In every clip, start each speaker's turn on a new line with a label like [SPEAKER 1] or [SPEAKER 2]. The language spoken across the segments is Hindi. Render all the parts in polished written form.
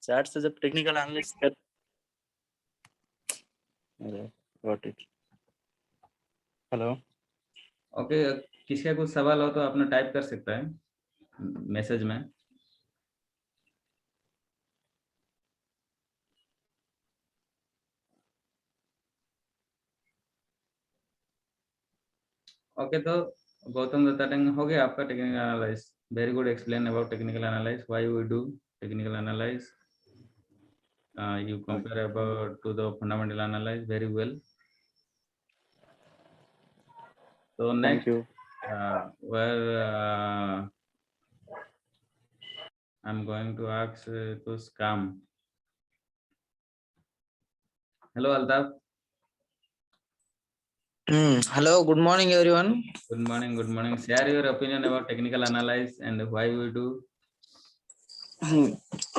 [SPEAKER 1] चैट से जब टेक्निकल एनालिस्ट कर गॉट इट। हेलो।
[SPEAKER 2] ओके, किसी का कुछ सवाल हो तो आपने टाइप कर सकता है मैसेज में। ओके, तो गौतम दत्ता हो गया आपका technical analysis. Very good, explain about technical analysis, why we do technical analysis, you compare about to the fundamental analysis very well. So
[SPEAKER 1] thank
[SPEAKER 2] next,
[SPEAKER 1] you.
[SPEAKER 2] where I'm going to ask to Scam. Hello Altaf.
[SPEAKER 3] Hello, good morning everyone.
[SPEAKER 2] Good morning, good morning. Share your opinion about technical analysis and why we do.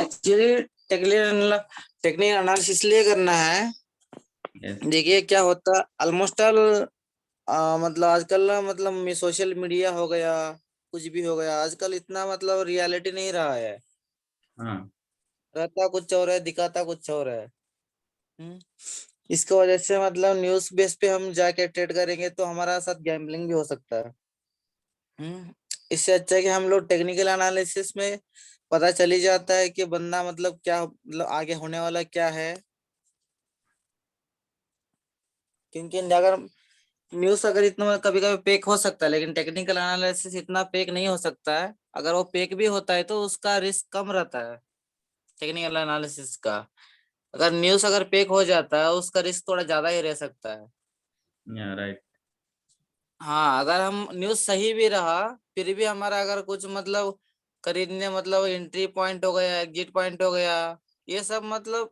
[SPEAKER 3] Actually technical analysis इसलिए करना है।
[SPEAKER 2] Yes.
[SPEAKER 3] देखिए क्या होता ऑलमोस्ट ऑल मतलब आजकल ना मतलब सोशल मीडिया हो गया, कुछ भी हो गया, आजकल इतना मतलब रियलिटी नहीं रहा है।
[SPEAKER 2] हाँ।
[SPEAKER 3] रहता कुछ और है, दिखाता कुछ और है। इसकी वजह से मतलब न्यूज बेस पे हम जाके ट्रेड करेंगे तो हमारा साथ गैम्बलिंग भी हो सकता है। इससे अच्छा है कि हम लोग टेक्निकल एनालिसिस में पता चल ही जाता है कि बंदा मतलब क्या मतलब आगे होने वाला क्या है। क्योंकि अगर न्यूज अगर इतना कभी कभी फेक हो सकता है, लेकिन टेक्निकल एनालिसिस इतना फेक नहीं हो सकता है। अगर वो फेक भी होता है तो उसका रिस्क कम रहता है टेक्निकल एनालिसिस का। अगर न्यूज अगर फेक हो जाता है उसका रिस्क थोड़ा ज्यादा ही रह सकता है।
[SPEAKER 2] Yeah, right.
[SPEAKER 3] हाँ, अगर हम न्यूज सही भी रहा फिर भी हमारा अगर कुछ मतलब खरीदने मतलब एंट्री पॉइंट हो गया, एग्जिट पॉइंट हो गया, ये सब मतलब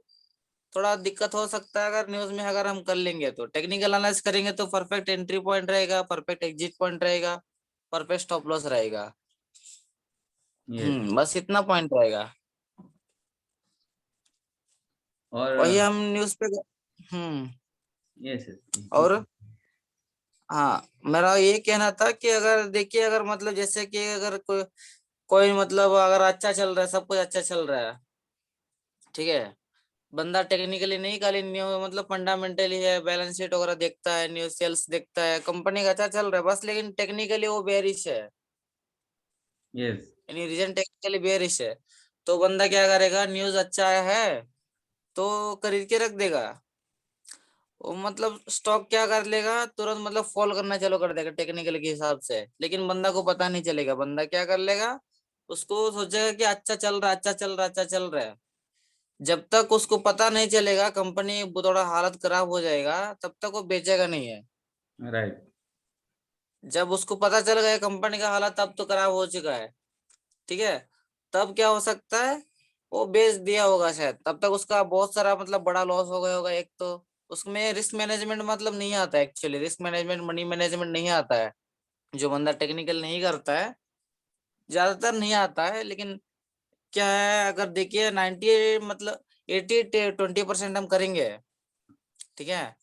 [SPEAKER 3] थोड़ा दिक्कत हो सकता है। अगर न्यूज में अगर हम कर लेंगे तो टेक्निकल एनालिसिस करेंगे तो परफेक्ट एंट्री पॉइंट रहेगा, परफेक्ट एग्जिट पॉइंट रहेगा, परफेक्ट स्टॉप लॉस रहेगा।
[SPEAKER 2] Yes.
[SPEAKER 3] बस इतना पॉइंट रहेगा।
[SPEAKER 2] और
[SPEAKER 3] वही हम न्यूज पे
[SPEAKER 2] yes, yes.
[SPEAKER 3] और हाँ, मेरा ये कहना था कि अगर देखिए अगर मतलब जैसे कि अगर कोई मतलब अगर अच्छा चल रहा है, सब कुछ अच्छा चल रहा है, ठीक है, बंदा टेक्निकली नहीं खाली न्यू मतलब फंडामेंटली है, बैलेंस शीट वगैरह देखता है, न्यू सेल्स देखता है, कंपनी का अच्छा चल रहा है बस, लेकिन टेक्निकली वो बेरिश है,
[SPEAKER 2] Yes.
[SPEAKER 3] यानी रीजन टेक्निकली बेरिश है, तो बंदा क्या करेगा, न्यूज अच्छा है तो खरीद के रख देगा। वो मतलब स्टॉक क्या कर लेगा, तुरंत मतलब फॉल करना चालू कर देगा टेक्निकल के हिसाब से, लेकिन बंदा को पता नहीं चलेगा। बंदा क्या कर लेगा, उसको सोचेगा कि अच्छा चल रहा है, अच्छा चल रहा है, अच्छा चल रहा है। जब तक उसको पता नहीं चलेगा कंपनी थोड़ा हालत खराब हो जाएगा तब तक वो बेचेगा नहीं है।
[SPEAKER 2] Right.
[SPEAKER 3] जब उसको पता चल गया कंपनी का हालत अब तो खराब हो चुका है, ठीक है, तब क्या हो सकता है, वो बेच दिया होगा शायद, तब तक उसका बहुत सारा मतलब बड़ा लॉस हो गया होगा। एक तो उसमें रिस्क मैनेजमेंट मतलब नहीं आता है, actually risk management money management नहीं आता है। जो बंदा टेक्निकल नहीं करता है, ज्यादातर नहीं आता है, लेकिन क्या है, अगर देखिए 90 मतलब 80-20% हम करेंगे, ठीक है,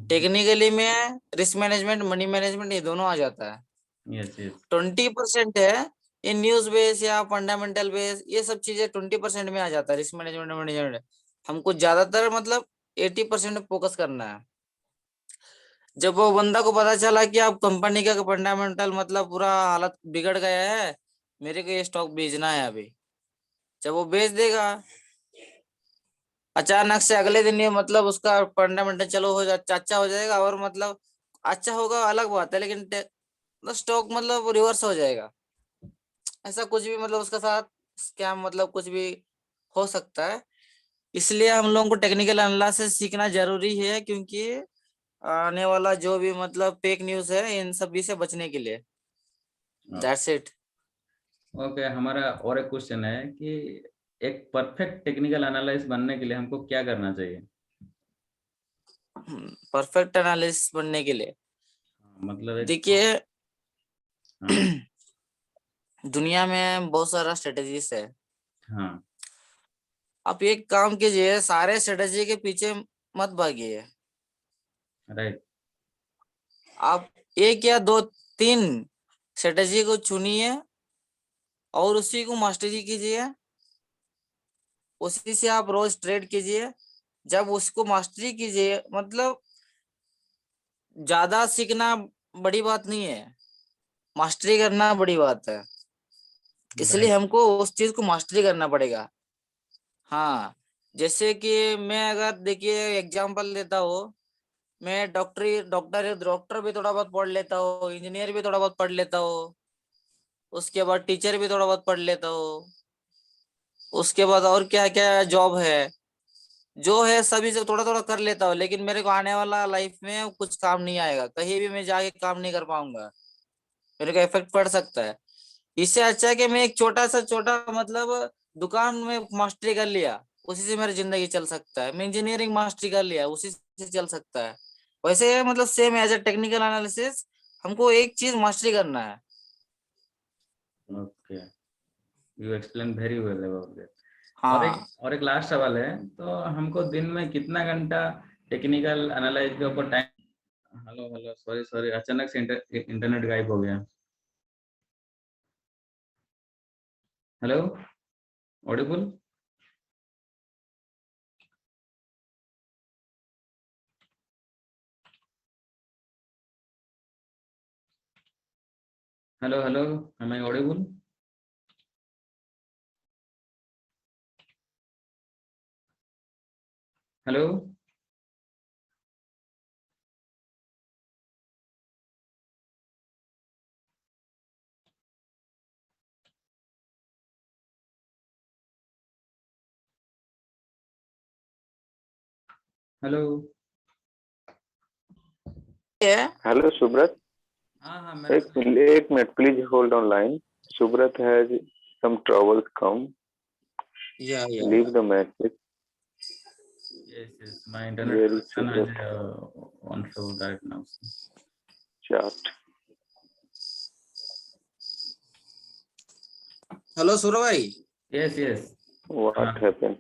[SPEAKER 3] टेक्निकली में रिस्क मैनेजमेंट मनी मैनेजमेंट ये दोनों आ जाता है।
[SPEAKER 2] Yes, yes.
[SPEAKER 3] 20% है ये न्यूज बेस या फंडामेंटल बेस, ये सब चीजें 20% में आ जाता है रिस्क मैनेजमेंट मैनेजमेंट। हमको ज्यादातर मतलब 80% फोकस करना है। जब वो बंदा को पता चला कि आप कंपनी का फंडामेंटल मतलब पूरा हालत बिगड़ गया है, मेरे को ये स्टॉक बेचना है अभी, जब वो बेच देगा, अचानक से अगले दिन ये मतलब उसका फंडामेंटल चलो हो जा अच्छा हो जाएगा, और मतलब अच्छा होगा अलग बात है, लेकिन स्टॉक मतलब रिवर्स हो जाएगा। ऐसा कुछ भी मतलब उसके साथ स्कैम मतलब कुछ भी हो सकता है। इसलिए हम लोगों को टेक्निकल एनालिसिस सीखना जरूरी है, क्योंकि आने वाला जो भी मतलब फेक न्यूज है इन सभी से बचने के लिए। That's it.
[SPEAKER 2] ओके, हमारा और एक क्वेश्चन है कि एक परफेक्ट टेक्निकल एनालिस्ट बनने के लिए हमको क्या करना चाहिए?
[SPEAKER 3] परफेक्ट एनालिस्ट बनने के लिए
[SPEAKER 2] मतलब एक
[SPEAKER 3] देखिए
[SPEAKER 2] हाँ।
[SPEAKER 3] दुनिया में बहुत सारा स्ट्रेटेजीज है।
[SPEAKER 2] हाँ।
[SPEAKER 3] आप एक काम कीजिए, सारे स्ट्रेटेजी के पीछे मत भागिए।
[SPEAKER 2] राइट।
[SPEAKER 3] आप एक या दो तीन स्ट्रेटेजी को चुनिए और उसी को मास्टरी कीजिए। उसी से आप रोज ट्रेड कीजिए। जब उसको मास्टरी कीजिए, मतलब ज्यादा सीखना बड़ी बात नहीं है, मास्टरी करना बड़ी बात है। इसलिए
[SPEAKER 2] राइट।
[SPEAKER 3] हमको उस चीज को मास्टरी करना पड़ेगा। हाँ, जैसे कि मैं अगर देखिए एग्जांपल देता हूँ, मैं डॉक्टर भी थोड़ा बहुत पढ़ लेता हूँ, इंजीनियर भी थोड़ा बहुत पढ़ लेता हूँ, उसके बाद टीचर भी थोड़ा बहुत पढ़ लेता हूँ, उसके बाद और क्या क्या जॉब है, जो है सभी से थोड़ा थोड़ा कर लेता हूँ। लेकिन मेरे को आने वाला लाइफ में कुछ काम नहीं आएगा, कहीं भी मैं जाके काम नहीं कर पाऊंगा, मेरे को इफेक्ट पड़ सकता है। इससे अच्छा है कि मैं एक छोटा मतलब दुकान में मास्टरी कर लिया, उसी से मेरी जिंदगी चल सकता है। मैं इंजीनियरिंग मास्टरी कर लिया, उसी से चल सकता है। वैसे मतलब same as a technical analysis, हमको एक चीज मास्टरी करना है।
[SPEAKER 2] Okay, you explain very well about that.
[SPEAKER 3] हाँ,
[SPEAKER 2] और एक लास्ट सवाल है, तो हमको दिन में कितना घंटा टेक्निकल एनालाइज के ऊपर time. Hello hello, sorry sorry, अचानक से इंटरनेट गायब हो गया। Hello, audible? Hello hello, am I audible? Hello hello.
[SPEAKER 3] ये
[SPEAKER 4] Hello, Subrat.
[SPEAKER 2] हाँ हाँ, मेरा
[SPEAKER 4] एक minute, please hold on line. Subrat has some troubles come.
[SPEAKER 3] या
[SPEAKER 4] Leave the message.
[SPEAKER 2] yes yes, my internet
[SPEAKER 4] Where is
[SPEAKER 2] connection
[SPEAKER 4] Subrat?
[SPEAKER 2] is on show right now.
[SPEAKER 4] Chat.
[SPEAKER 3] Hello Surya भाई।
[SPEAKER 2] Yes yes.
[SPEAKER 4] What happened?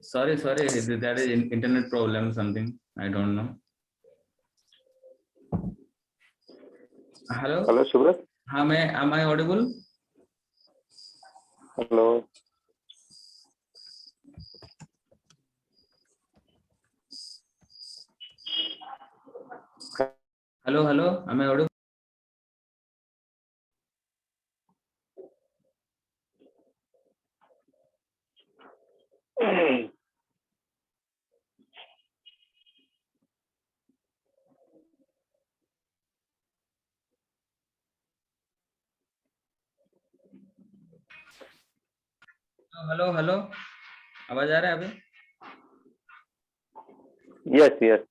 [SPEAKER 2] Sorry sorry, that is internet problem something, I don't know. Hello.
[SPEAKER 4] Hello, Subrat.
[SPEAKER 2] हाँ, मैं am I audible?
[SPEAKER 4] Hello.
[SPEAKER 2] Hello hello, am I audible? Hello hello, आवाज आ रहा है अभी?
[SPEAKER 4] Yes, yes.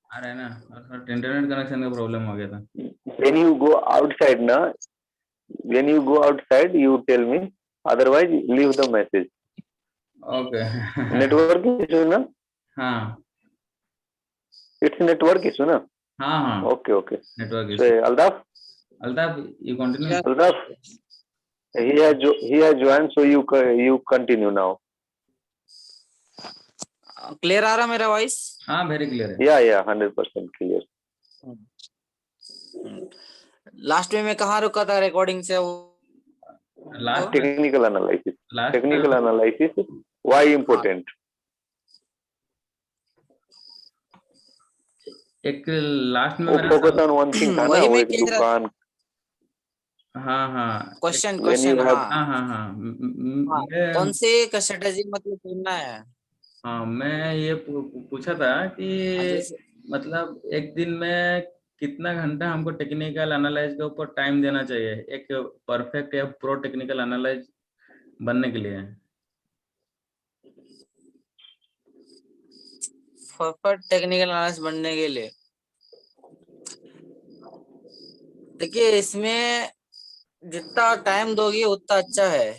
[SPEAKER 2] आ रहा है ना? और इंटरनेट कनेक्शन का प्रॉब्लम हो गया था।
[SPEAKER 4] When you go outside, na, when you go outside, you tell me. Otherwise, leave the message.
[SPEAKER 2] Okay.
[SPEAKER 4] Network issue, na?
[SPEAKER 2] हाँ
[SPEAKER 4] It's network issue, na?
[SPEAKER 2] हाँ हाँ,
[SPEAKER 4] Okay, okay.
[SPEAKER 2] Network
[SPEAKER 4] So,
[SPEAKER 2] issue.
[SPEAKER 4] Aldaf,
[SPEAKER 2] Altaf, you continue.
[SPEAKER 4] Aldaf, he has joined, so you continue now.
[SPEAKER 3] Clear आ रहा मेरा वॉइस?
[SPEAKER 2] हाँ, वेरी क्लियर है।
[SPEAKER 4] Yeah, 100% clear.
[SPEAKER 3] लास्ट में मैं कहाँ रुका था रिकॉर्डिंग से? वो
[SPEAKER 2] लास्ट में
[SPEAKER 4] Technical analysis.
[SPEAKER 2] लास्ट
[SPEAKER 4] Technical
[SPEAKER 2] में
[SPEAKER 4] analysis. Why important?
[SPEAKER 2] एक लास्ट में
[SPEAKER 4] वो
[SPEAKER 2] मेरा
[SPEAKER 4] focus on one thing था ना,
[SPEAKER 3] वही
[SPEAKER 4] वो
[SPEAKER 3] मैं
[SPEAKER 4] एक
[SPEAKER 3] कह रहा था।
[SPEAKER 4] दुकान.
[SPEAKER 2] हाँ हाँ एक
[SPEAKER 3] question
[SPEAKER 4] When you
[SPEAKER 3] question
[SPEAKER 4] have
[SPEAKER 3] हाँ
[SPEAKER 2] हाँ हाँ हाँ
[SPEAKER 3] हाँ,
[SPEAKER 2] मैं
[SPEAKER 3] कौन सी स्ट्रेटेजी मतलब चुनना है?
[SPEAKER 2] हाँ, मैं ये पूछा था कि
[SPEAKER 3] हाँ, जैसे
[SPEAKER 2] मतलब एक दिन में कितना घंटा हमको टेक्निकल एनालाइज के ऊपर टाइम देना चाहिए एक परफेक्ट या प्रो टेक्निकल एनालाइज बनने के लिए।
[SPEAKER 3] परफेक्ट टेक्निकल एनालिस्ट बनने के लिए देखिए, इसमें जितना टाइम दोगे उतना अच्छा है।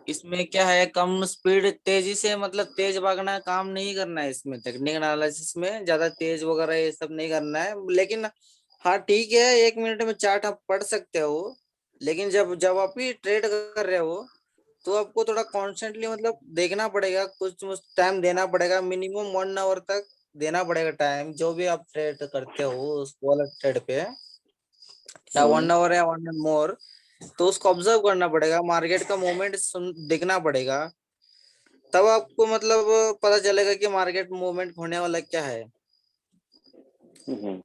[SPEAKER 3] इसमें क्या है, कम स्पीड तेजी से मतलब तेज भागना काम नहीं करना है। इसमें टेक्निकल एनालिसिस में ज्यादा तेज वगैरह ये सब नहीं करना है। लेकिन हाँ ठीक है, 1 मिनट में चार्ट आप पढ़ सकते हो। लेकिन जब जब आप ही ट्रेड कर रहे हो तो आपको थोड़ा कॉन्स्टेंटली मतलब देखना पड़ेगा, कुछ टाइम देना पड़ेगा, मिनिमम 1 आवर तक देना पड़ेगा टाइम, जो भी आप ट्रेड करते हो उस वाला ट्रेड पे, या 1 आवर या 1 मोर। तो उसको ऑब्जर्व करना पड़ेगा, मार्केट का मूवमेंट देखना पड़ेगा, तब आपको मतलब पता चलेगा कि मार्केट मूवमेंट होने वाला क्या है।
[SPEAKER 4] हम्म,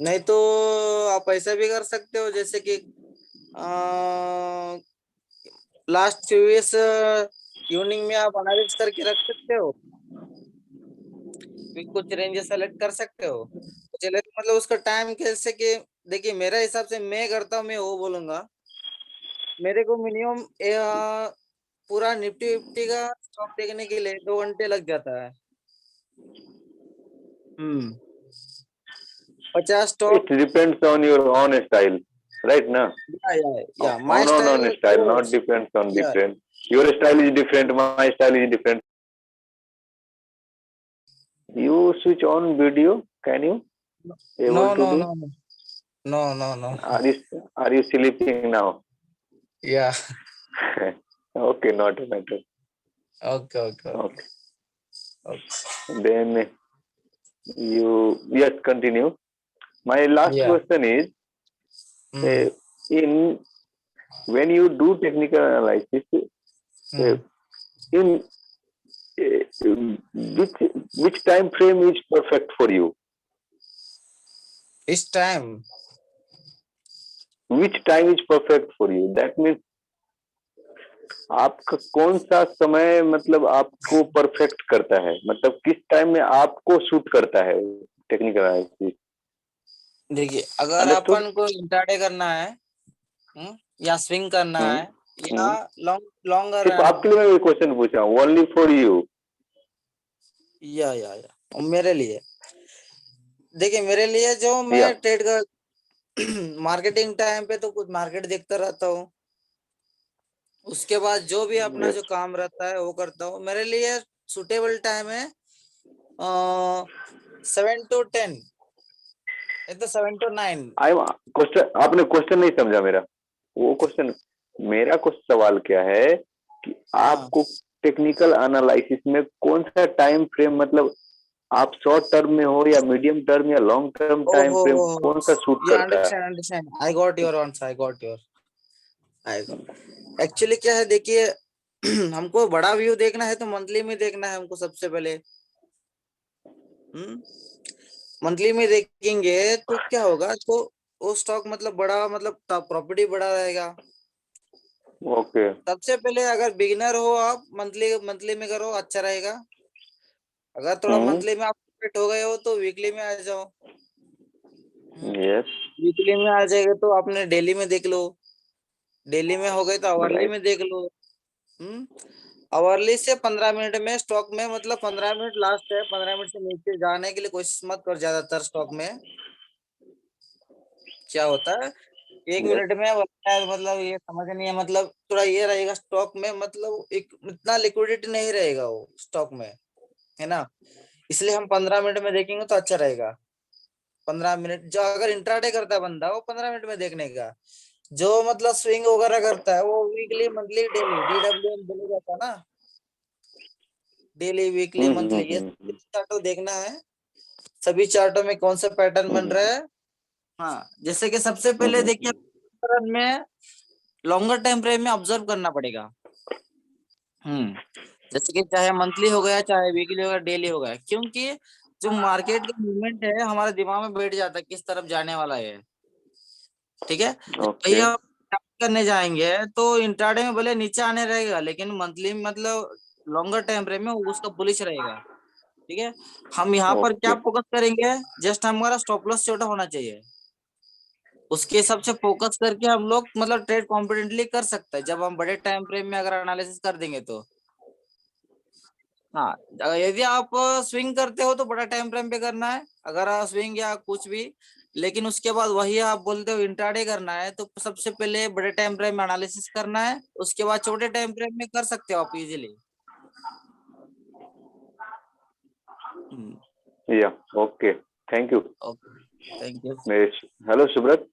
[SPEAKER 3] नहीं तो आप ऐसा भी कर सकते हो जैसे कि लास्ट फ्यू ईयर्स इवनिंग में आप एनालिसिस करके रख सकते हो, फिर कुछ रेंजेस सेलेक्ट कर सकते हो। चले तो मतलब उसका टाइम कैसे कि देखिए मेरे हिसाब से मैं करता हूँ, मैं वो बोलूंगा, मेरे को मिनिमम पूरा निफ्टी फिफ्टी का स्टॉक देखने के लिए 2 घंटे लग जाता है। 50
[SPEAKER 4] it
[SPEAKER 3] stock.
[SPEAKER 4] depends on your own style, right? Na?
[SPEAKER 3] या my
[SPEAKER 4] On
[SPEAKER 3] style
[SPEAKER 4] style, not
[SPEAKER 3] goes.
[SPEAKER 4] depends on
[SPEAKER 3] या
[SPEAKER 4] different. Your style is different, my style is different. You switch on video, can you
[SPEAKER 3] no
[SPEAKER 4] able to
[SPEAKER 3] no
[SPEAKER 4] do?
[SPEAKER 3] No no no no.
[SPEAKER 4] Are you sleeping now?
[SPEAKER 3] Yeah
[SPEAKER 4] Okay, not a matter.
[SPEAKER 3] Okay okay
[SPEAKER 4] Okay.
[SPEAKER 3] Okay.
[SPEAKER 4] Then yes, continue. My last
[SPEAKER 3] या
[SPEAKER 4] question is, in when you do technical analysis, in which time frame is perfect for you?
[SPEAKER 3] इस time
[SPEAKER 4] Which time is perfect for you? That means आपका कौन सा समय मतलब आपको परफेक्ट करता है, मतलब किस टाइम में आपको सूट करता है टेक्निकल एनालिसिस?
[SPEAKER 3] देखिए अगर
[SPEAKER 4] अंडरस्टूड?
[SPEAKER 3] अपन को इंट्राडे करना है, या स्विंग करना है, या लॉन्ग लॉन्गर
[SPEAKER 4] सिर्फ आपके लिए मैं ये क्वेश्चन पूछा हूँ, ओनली फॉर यू।
[SPEAKER 3] या और मेरे लिए देखिए, मेरे लिए जो मैं
[SPEAKER 4] या
[SPEAKER 3] ट्रेड का मार्केटिंग टाइम पे तो कुछ मार्केट देखता रहता हूँ, उसके बाद जो भी अपना जो
[SPEAKER 4] यस,
[SPEAKER 3] काम रहता है वो करता हूँ। मेरे लिए सुटेबल टाइम है 7 to 10, तो 7 to 9।
[SPEAKER 4] आई क्वेश्चन आपने क्वेश्चन नहीं समझा मेरा, वो क्वेश्चन, मेरा कुछ सवाल क्या है कि
[SPEAKER 3] हाँ
[SPEAKER 4] आपको टेक्निकल एनालिसिस में कौन सा टाइम फ्रेम, मतलब आप शॉर्ट टर्म में हो या मीडियम टर्म या लॉन्ग टर्म टाइम
[SPEAKER 3] ओहो
[SPEAKER 4] फ्रेम, कौन सा सूट
[SPEAKER 3] या
[SPEAKER 4] करता है?
[SPEAKER 3] Understand understand, I got your answer, I got. Actually क्या है देखिए, हमको बड़ा व्यू देखना है तो मंथली में देखना है हमको सबसे पहले। मंथली में देखेंगे तो क्या होगा, तो वो स्टॉक मतलब बड़ा, मतलब प्रॉपर्टी बड़ा रहेगा।
[SPEAKER 4] ओके।
[SPEAKER 3] सबसे पहले अगर बिगिनर हो आप, मंथली मंथली में करो, अच्छा रहेगा। अगर थोड़ा मंथली में आप फिट हो गए हो तो वीकली में आ जाओ।
[SPEAKER 4] यस,
[SPEAKER 3] वीकली में आ जाएगा तो आपने डेली में देख लो, डेली में हो गए तो आवरली
[SPEAKER 4] राइट।
[SPEAKER 3] में देख लो। आवरली से 15 मिनट में स्टॉक में, मतलब 15 मिनट लास्ट है, 15 मिनट से नीचे जाने के लिए कोशिश मत कर। ज्यादातर स्टॉक में क्या होता है, 1 मिनट में बनता है, मतलब ये समझ नहीं है, मतलब थोड़ा ये रहेगा स्टॉक में, मतलब एक इतना लिक्विडिटी नहीं रहेगा वो स्टॉक में, है ना। इसलिए हम 15 मिनट में देखेंगे तो अच्छा रहेगा। 15 मिनट जो अगर इंट्राडे करता है बंदा, वो 15 मिनट में देखने का। जो मतलब स्विंग वगैरह करता है वो वीकली मंथली डेली DWM बोला जाता है ना, डेली वीकली मंथली, ये चार्टों देखना है। सभी चार्टों में कौन सा पैटर्न बन रहा है। हाँ, जैसे कि सबसे पहले देखिए पैटर्न में लॉन्गर टाइम फ्रेम में ऑब्जर्व करना पड़ेगा। जैसे कि चाहे मंथली हो गया, चाहे वीकली हो गया, डेली हो गया, क्योंकि जो मार्केट का मूवमेंट है हमारे दिमाग में बैठ जाता है किस तरफ जाने वाला है। ठीक है,
[SPEAKER 4] ओके।
[SPEAKER 3] भैया करने जाएंगे तो इंट्राडे में भले नीचे आने रहेगा, लेकिन मंथली मतलब लॉन्गर टाइम फ्रेम में उसका बुलिश रहेगा। ठीक है, हम यहाँ पर क्या
[SPEAKER 4] ओके।
[SPEAKER 3] फोकस करेंगे, जस्ट हमारा स्टॉप लॉस छोटा होना चाहिए, उसके हिसाब से फोकस करके हम लोग मतलब ट्रेड कॉन्फिडेंटली कर सकते हैं जब हम बड़े टाइम फ्रेम में अगर एनालिसिस कर देंगे तो। हाँ, यदि आप स्विंग करते हो तो बड़ा टाइम फ्रेम पे करना है, अगर आप स्विंग या कुछ भी, लेकिन उसके बाद वही आप बोलते हो इंट्राडे करना है तो सबसे पहले बड़े टाइम फ्रेम में एनालिसिस करना है, उसके बाद छोटे टाइम फ्रेम में कर सकते हो आप easily.
[SPEAKER 4] Yeah okay, thank you.
[SPEAKER 3] Okay, thank you.
[SPEAKER 4] Hello Subrat,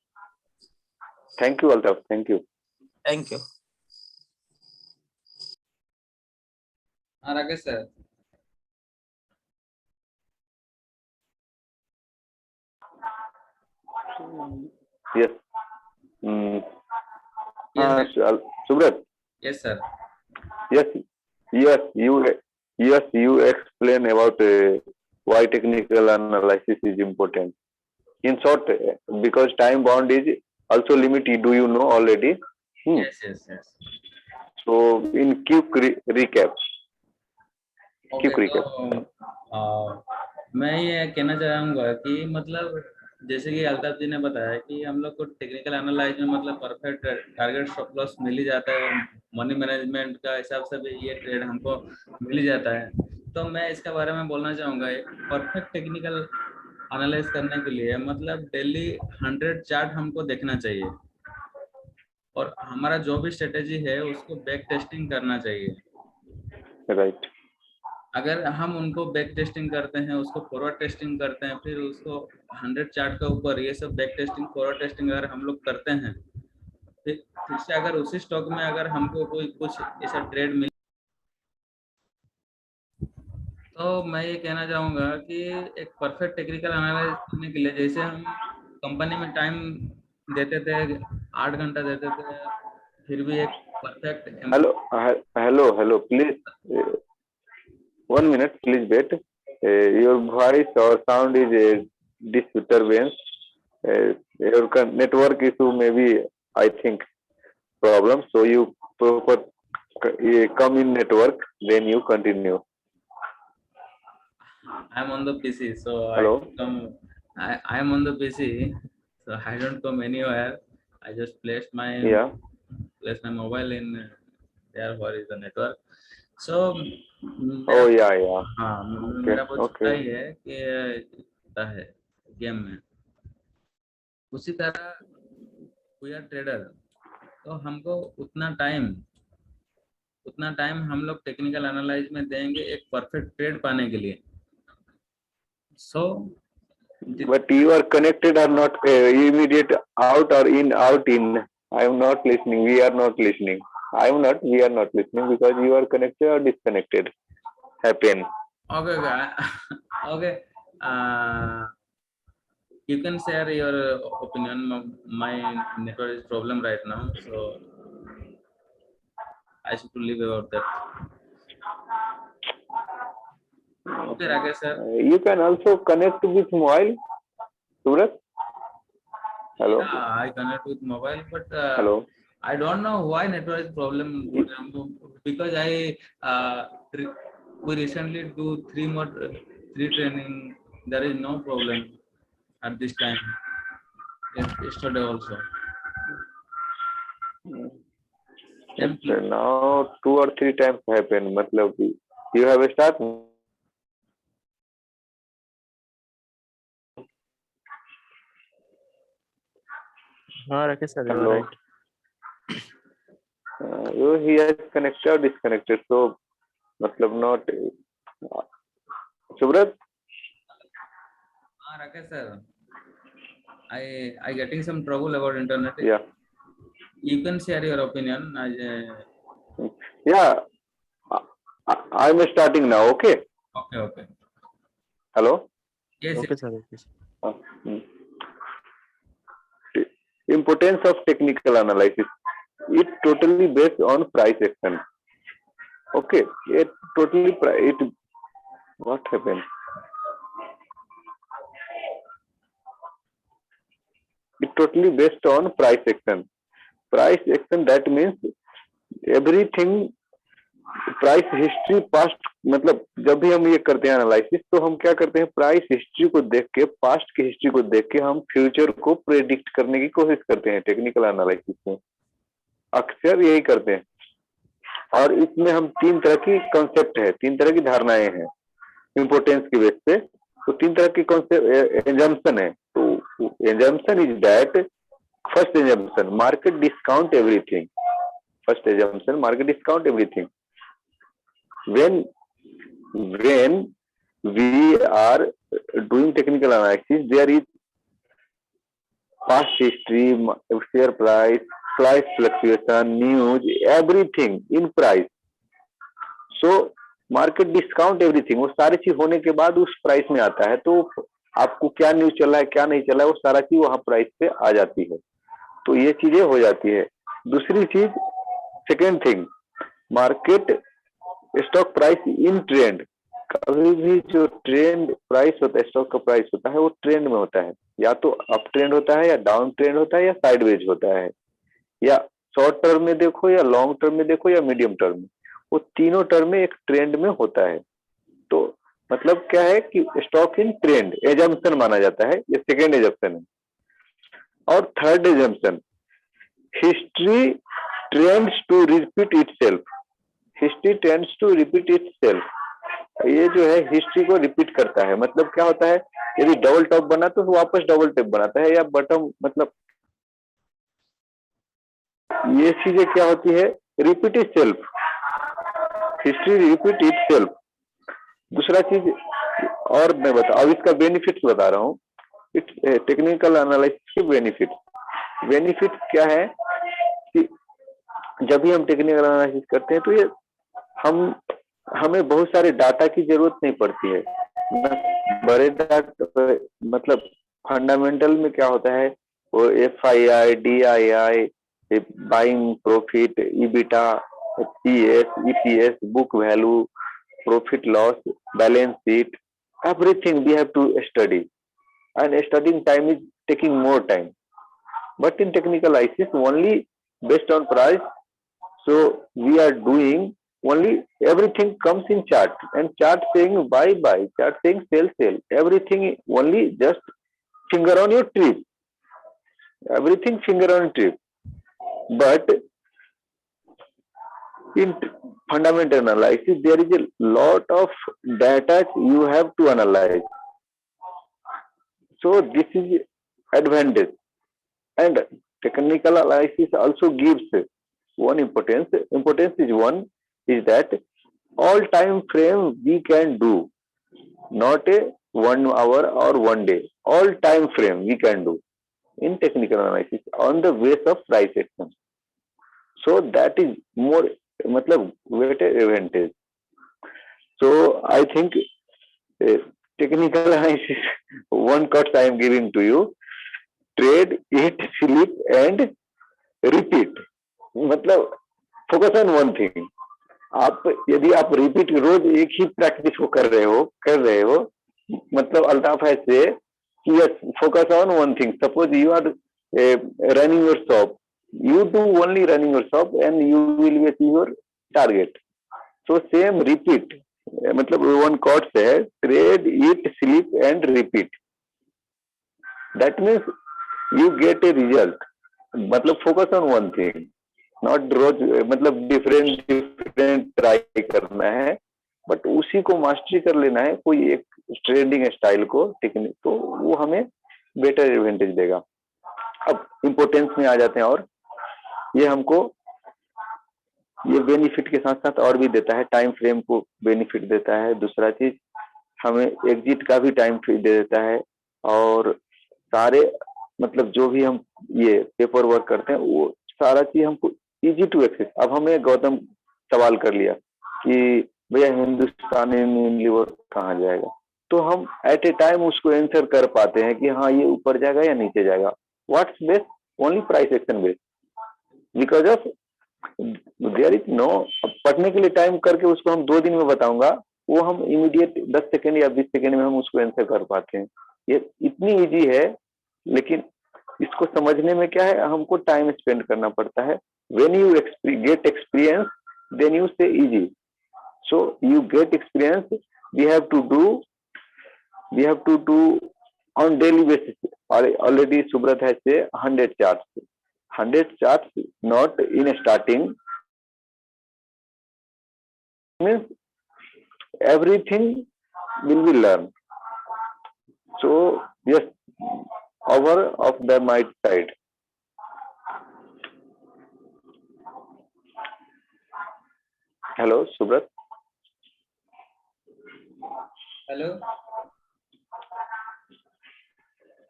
[SPEAKER 4] thank you Altaf, thank you.
[SPEAKER 3] Thank you.
[SPEAKER 2] हाँ Rakesh sir.
[SPEAKER 4] Yes, hmm,
[SPEAKER 2] Yes,
[SPEAKER 4] हाँ
[SPEAKER 2] sir.
[SPEAKER 4] Subrat,
[SPEAKER 2] Yes, sir.
[SPEAKER 4] yes, you explain about why technical analysis is important. In short, because time bound is also limited, do you know already?
[SPEAKER 2] Yes, yes, yes.
[SPEAKER 4] So in recap,
[SPEAKER 2] okay
[SPEAKER 4] quick recap.
[SPEAKER 2] तो मैं ये कहना चाहूँगा कि मतलब जैसे कि अल्ताफ जी ने बताया कि हम लोग को टेक्निकल एनालाइज में मतलब परफेक्ट टारगेट स्टॉप लॉस मिल ही जाता है और मनी मैनेजमेंट का हिसाब से भी ये ट्रेड हमको मिल ही जाता है। तो मैं इसके बारे में बोलना चाहूँगा, एक परफेक्ट टेक्निकल एनालाइज करने के लिए मतलब डेली 100 चार्ट हमको देखना चाहिए और हमारा जो भी स्ट्रेटेजी है उसको बैक टेस्टिंग करना चाहिए।
[SPEAKER 4] Right.
[SPEAKER 2] अगर हम उनको बैक टेस्टिंग करते हैं, उसको फॉरवर्ड टेस्टिंग करते हैं, फिर उसको 100 चार्ट के ऊपर ये सब बैक टेस्टिंग फॉरवर्ड टेस्टिंग अगर हम लोग करते हैं, फिर से अगर उसी स्टॉक में अगर हमको कोई कुछ ऐसा ट्रेड मिले तो मैं ये कहना चाहूँगा कि एक परफेक्ट टेक्निकल एनालिसिस करने के लिए जैसे हम कंपनी में टाइम देते थे 8 घंटा देते थे, फिर भी एक perfect
[SPEAKER 4] Hello, please, 1 minute, please wait. Your voice or sound is disturbance. Your network issue maybe, I think, problem. So you proper come in network, then you continue.
[SPEAKER 2] I'm on the PC, so
[SPEAKER 4] Hello?
[SPEAKER 2] I am on the PC, so I don't come anywhere. I just placed my
[SPEAKER 4] Yeah.
[SPEAKER 2] mobile in there where is the network. So
[SPEAKER 4] Oh yeah, yeah.
[SPEAKER 2] हाँ
[SPEAKER 4] Okay,
[SPEAKER 2] मेरा वो छोटा
[SPEAKER 4] okay.
[SPEAKER 2] ही है कि होता है गेम में। उसी तरह वी आर ट्रेडर, तो हमको उतना टाइम हम लोग टेक्निकल एनालाइज में देंगे एक परफेक्ट ट्रेड पाने के लिए। सो
[SPEAKER 4] But you are connected or not? Immediate out or in, out in. I am not listening. We are not listening. I am not. We are not listening because you are connected or disconnected. Happen.
[SPEAKER 2] okay, okay. You can share your opinion. My network is problem right now, so I should leave about that. Okay, Rakesh sir.
[SPEAKER 4] You can also connect with mobile. Surat? Hello?
[SPEAKER 2] Yeah, I connect with mobile, but
[SPEAKER 4] Hello?
[SPEAKER 2] I don't know why network is problem because we recently do three training. There is no problem at this time. Yesterday also.
[SPEAKER 4] Okay, now 2 or 3 times happen. मतलब you have a start.
[SPEAKER 1] हाँ Rakesh sir, you are
[SPEAKER 4] Hello.
[SPEAKER 1] right.
[SPEAKER 4] He has connected or disconnected. So मतलब not. Subrat?
[SPEAKER 2] Rakesh sir, I getting some trouble about internet.
[SPEAKER 4] Yeah.
[SPEAKER 2] You can share your opinion.
[SPEAKER 4] Yeah. I'm starting now. Okay.
[SPEAKER 2] Okay.
[SPEAKER 4] Hello.
[SPEAKER 2] Yes.
[SPEAKER 1] Okay sir, okay sir.
[SPEAKER 4] Importance of technical analysis. It totally based on price action. Okay. What happened? It totally based on price action. Price action, that means everything. Price history past, मतलब जब भी हम ये करते हैं एनालिसिस तो हम क्या करते हैं, प्राइस हिस्ट्री को देख के, पास्ट की हिस्ट्री को देख के हम फ्यूचर को प्रेडिक्ट करने की कोशिश करते हैं टेक्निकल एनालिसिस में, अक्सर यही करते हैं। और इसमें हम 3 तरह की कॉन्सेप्ट है, 3 तरह की धारणाएं हैं इंपोर्टेंस की बेस पे। तो 3 तरह की कॉन्सेप्ट एजम्पशन है। तो assumption is that, first assumption market discount everything. First assumption market discount everything. When we are doing technical analysis, there is past history, share price fluctuation, news, everything in price. So market discount everything, वो सारी चीज होने के बाद उस प्राइस में आता है। तो आपको क्या न्यूज चल रहा है, क्या नहीं चल रहा है, वो सारा चीज वहां प्राइस पे आ जाती है। तो ये चीजें हो जाती है। दूसरी चीज, second thing, market stock price in trend. कभी भी जो ट्रेंड प्राइस होता है, स्टॉक का प्राइस होता है, वो ट्रेंड में होता है, या तो अप ट्रेंड होता है, या डाउन ट्रेंड होता है, या साइडवेज होता है, या शॉर्ट टर्म में देखो, या लॉन्ग टर्म में देखो, या मीडियम टर्म में, वो तीनों टर्म में एक ट्रेंड में होता है। तो मतलब क्या है कि स्टॉक इन ट्रेंड एजम्पशन माना जाता है, ये सेकेंड एजम्पशन है। और third assumption, history trends to repeat itself. History trends to repeat itself, ये जो है हिस्ट्री को रिपीट करता है। मतलब क्या होता है, यदि डबल टॉप बना तो वापस डबल टॉप बनाता है, या बटम, मतलब ये चीजें क्या होती है, repeat itself, history repeat itself. दूसरा चीज और मैं बता, अब इसका बेनिफिट्स बता रहा हूँ, टेक्निकल एनालिसिस के बेनिफिट क्या है कि जब भी हम टेक्निकल एनालिसिस करते हैं तो ये हमें बहुत सारे डाटा की जरूरत नहीं पड़ती है। बड़े डाटा, मतलब फंडामेंटल में क्या होता है, वो FII, DII, buying profit, EBITDA, PS, EPS, book value, profit loss, balance sheet, everything we have to study, and studying time is taking more time. But in technical analysis, only based on price, so we are doing only, everything comes in chart, and chart saying buy, chart saying sell, everything only just finger on your trip, everything finger on trip. But in fundamental analysis, there is a lot of data you have to analyze. So this is advantage. And technical analysis also gives one importance. Importance is one, is that all time frame we can do, not a 1 hour or 1 day. All time frame we can do in technical analysis on the base of price action. So that is more, मतलब greater advantage. So I think technical analysis, one cut I am giving to you: trade, eat, sleep and repeat. मतलब फोकस ऑन वन थिंग। आप यदि आप रिपीट रोज एक ही प्रैक्टिस को कर रहे हो, मतलब अल्ताफ है से कि focus on one thing. Suppose you are running your shop, you do only running your shop and you will achieve your target. So same repeat, मतलब one quote है, trade, eat, sleep and repeat. That means you get a result. मतलब focus on one thing, not रोज मतलब डिफरेंट ट्राई करना है, बट उसी को मास्टरी कर लेना है, कोई एक ट्रेडिंग स्टाइल को, टेक्निक, तो वो हमें बेटर एडवांटेज देगा। अब इम्पोर्टेंस में आ जाते हैं, और ये हमको ये बेनिफिट के साथ साथ और भी देता है, टाइम फ्रेम को बेनिफिट देता है। दूसरा चीज, हमें एग्जिट का भी टाइम फ्री दे देता है, और सारे मतलब जो भी हम ये पेपर वर्क करते हैं वो सारा चीज हमको इजी टू एक्सेस। अब हमें गौतम सवाल कर लिया कि भैया हिंदुस्तानी यूनिलीवर कहाँ जाएगा, तो हम एट ए टाइम उसको आंसर कर पाते हैं कि हाँ ये ऊपर जाएगा या नीचे जाएगा। What's based? Only price action based, because of there is no, पढ़ने के लिए टाइम करके उसको हम 2 दिन में बताऊंगा, वो हम इमीडिएट 10 सेकेंड या 20 सेकेंड में हम उसको आंसर कर पाते हैं। ये इतनी इजी है, लेकिन इसको समझने में क्या है, हमको टाइम स्पेंड करना पड़ता है। When you get experience then you say easy, so you get experience, we have to do on daily basis. Already Subrat has say 100 charts, not in starting, means everything will be learned. So yes, over of the my side. Hello Subrat.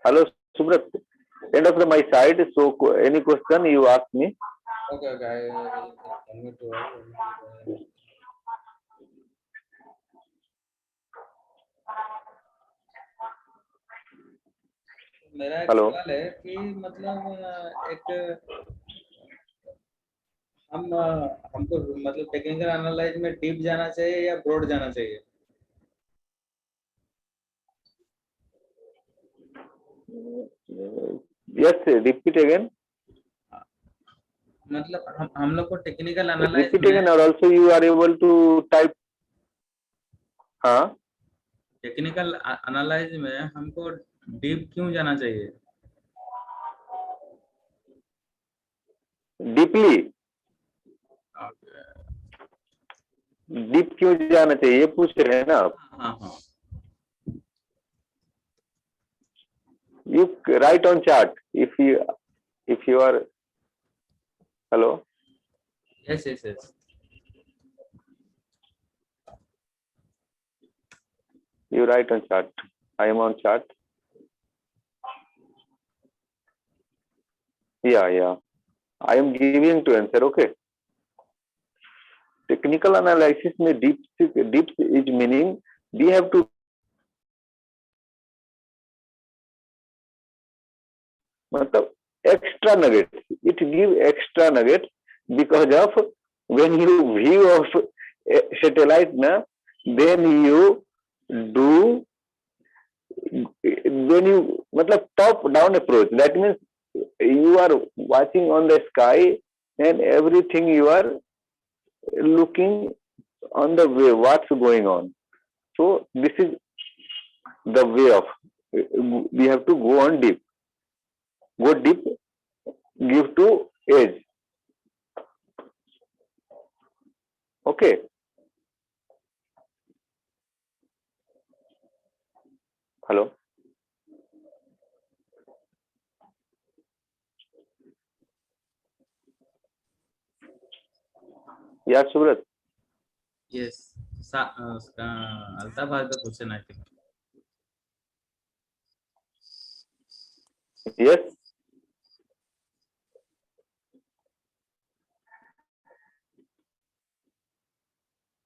[SPEAKER 4] Hello Subrat, end of my side. So any question you ask me?
[SPEAKER 2] Okay, I unmute to all. मेरा एक
[SPEAKER 4] Hello.
[SPEAKER 2] सवाल है कि मतलब एक हमको मतलब टेक्निकल एनालाइज में डीप जाना चाहिए या ब्रॉड जाना चाहिए?
[SPEAKER 4] Yes, repeat again.
[SPEAKER 2] मतलब हम लोग को टेक्निकल एनालाइज
[SPEAKER 4] Repeat
[SPEAKER 2] में
[SPEAKER 4] again, or also you are able to type. हाँ,
[SPEAKER 2] टेक्निकल एनालाइज में हमको डीप क्यों जाना चाहिए?
[SPEAKER 4] डीपली डीप क्यों जाना चाहिए ये पूछ रहे हैं ना आप?
[SPEAKER 2] हाँ हाँ
[SPEAKER 4] You write on chart if you are hello.
[SPEAKER 2] Yes yes yes
[SPEAKER 4] You write on chart. I am on chart. Yeah. I am giving to answer. Okay. Technical analysis में deep is meaning we have to मतलब extra nuggets. It give extra nuggets because of when you view of satellite na, then you do when you मतलब top down approach. That means you are watching on the sky and everything you are looking on the way what's going on. So this is the way of we have to go on deep. Go deep, give to edge. Okay. Hello. Yeah, Subrat.
[SPEAKER 2] Yes उसका अल्ताफ भाई का question I think
[SPEAKER 4] Yes.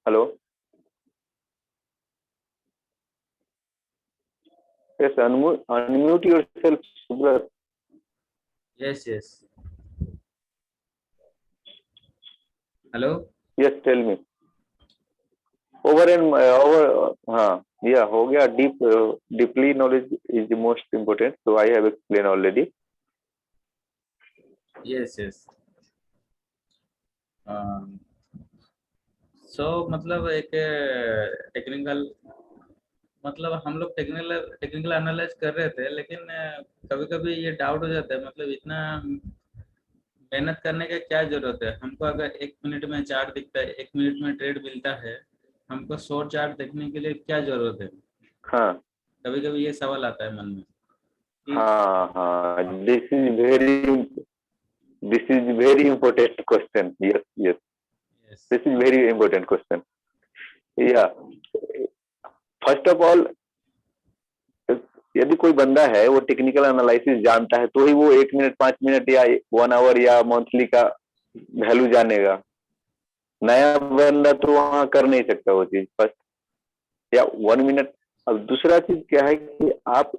[SPEAKER 4] Hello. Yes, unmute yourself, Subrat.
[SPEAKER 2] Yes yes hello
[SPEAKER 4] Yes, tell me. हाँ, yeah, हो गया. Deeply knowledge is the most important. So I have explained already.
[SPEAKER 2] Yes yes so मतलब एक टेक्निकल मतलब हम लोग टेक्निकल एनालाइज कर रहे थे लेकिन कभी कभी ये डाउट हो जाता है मतलब इतना मेहनत करने का क्या जरूरत है? हमको अगर 1 मिनट में चार्ट दिखता है, 1 मिनट में ट्रेड मिलता है, हमको शॉर्ट चार्ट देखने के लिए क्या जरूरत है?
[SPEAKER 4] हाँ
[SPEAKER 2] कभी कभी ये सवाल आता है मन में कि
[SPEAKER 4] हाँ. This is very important question. Yes.
[SPEAKER 2] yes,
[SPEAKER 4] This is very important question. Yeah. First of all, यदि कोई बंदा है वो टेक्निकल एनालिसिस जानता है तो ही वो 1 मिनट 5 मिनट या 1 आवर या मंथली का वैल्यू जानेगा. नया बंदा तो वहां कर नहीं सकता वो चीज. फर्स्ट या 1 मिनट. अब दूसरा चीज क्या है कि आप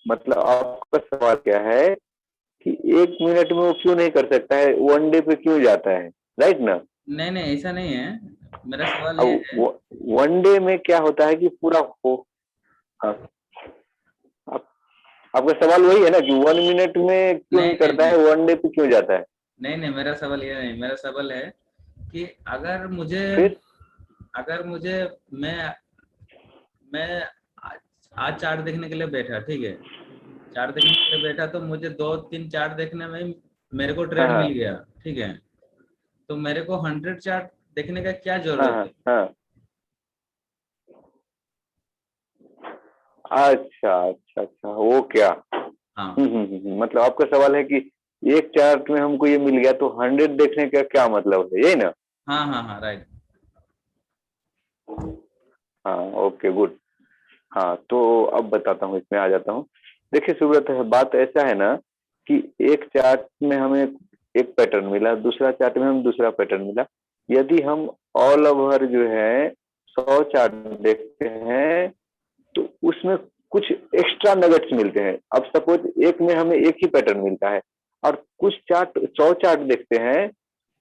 [SPEAKER 4] मतलब आपका सवाल क्या है कि 1 मिनट में वो क्यों नहीं कर सकता है, 1 डे पे क्यों जाता है, राइट ना?
[SPEAKER 2] नहीं ऐसा नहीं है. मेरा सवाल ये है
[SPEAKER 4] अब 1 डे में क्या होता है कि पूरा हो. हाँ, आपका सवाल वही है ना कि 1 मिनट में क्यों नहीं करता है, 1 डे पे क्यों जाता है?
[SPEAKER 2] नहीं मेरा सवाल ये नहीं. मेरा सवाल है कि अगर
[SPEAKER 4] फिर
[SPEAKER 2] मुझे मैं आज चार्ट देखने के लिए बैठा, ठीक है, चार्ट देखने के लिए बैठा तो मुझे 2-3 चार्ट देखने में मेरे को ट्रेड
[SPEAKER 4] हाँ
[SPEAKER 2] मिल गया, ठीक है, तो मेरे को 100 चार्ट देखने का क्या
[SPEAKER 4] हाँ
[SPEAKER 2] जरूरत है?
[SPEAKER 4] हाँ. अच्छा वो क्या.
[SPEAKER 2] हाँ
[SPEAKER 4] मतलब आपका सवाल है कि एक चार्ट में हमको ये मिल गया तो 100 देखने का क्या मतलब है, यही ना?
[SPEAKER 2] हाँ राइट.
[SPEAKER 4] हाँ, ओके, गुड. हाँ, तो अब बताता हूँ, इसमें आ जाता हूँ. देखिए सुब्रत, बात ऐसा है ना कि एक चार्ट में हमें एक पैटर्न मिला, दूसरा चार्ट में हम दूसरा पैटर्न मिला. यदि हम ऑल ओवर जो है 100 चार्ट देखते हैं तो उसमें कुछ एक्स्ट्रा नगेट्स मिलते हैं. अब सपोज एक में हमें एक ही पैटर्न मिलता है, और कुछ चार्ट 100 चार्ट देखते हैं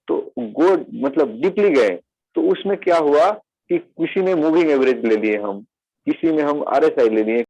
[SPEAKER 4] तो गो मतलब डीपली गए, तो उसमें क्या हुआ कि किसी में मूविंग एवरेज ले लिए हम, किसी में हम RSI ले लिए,